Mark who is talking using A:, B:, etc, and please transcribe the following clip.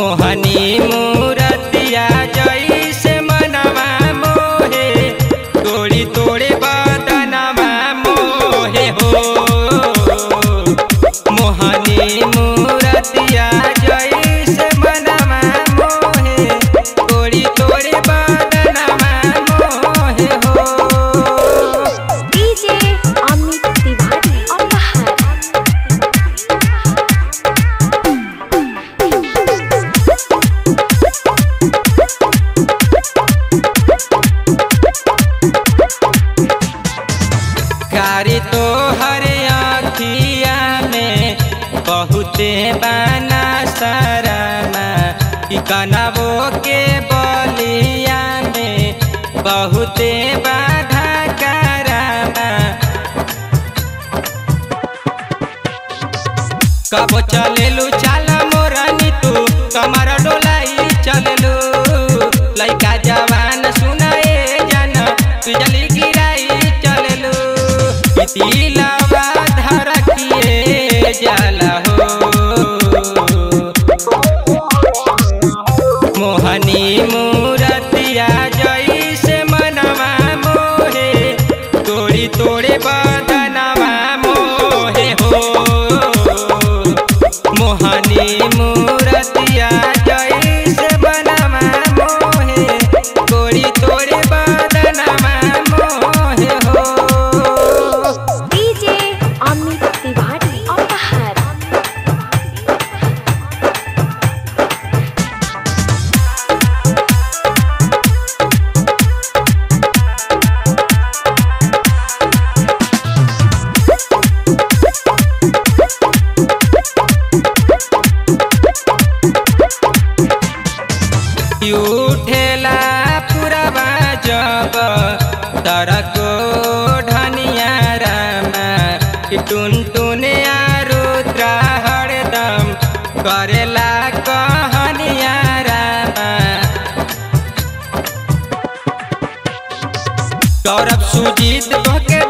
A: मोहनी मूरतिया जैसे मनवा मोहे, तोड़ी तोड़े बदनवा मोहे हो। मोहनी मूरतिया जैसे मनवा मोहे, तोड़ी तोड़े बदनवा मोहे हो।
B: डीजे अमित तिवारी
A: कारी तो हर आँखिया में बहुते बाना सराना, कि कनवो के बलिया में बहुते बाधा कराना। कब चलेलू चाल मोरनी तू, कमर डोलाई चलेलू। लइका जवान सुनाए जन बिजली गिराई चलेलू। दिलवा धड़किए जाला हो। मोहनी मूरतिया जैसे मनवा मोहे, तोड़ी तोड़े बदनवा मोहे हो। मोहनी मूरतिया जैसे मनवा मोहे, तोड़ी तोड़े बदनवा मोहे हो।
B: अमित तिवारी अपहर
A: उठेला पुरवा जब तरको ढनिया रामा, टुन टुने रुद्र हरदम करेला कहनिया रामा। गौरव सुजीत के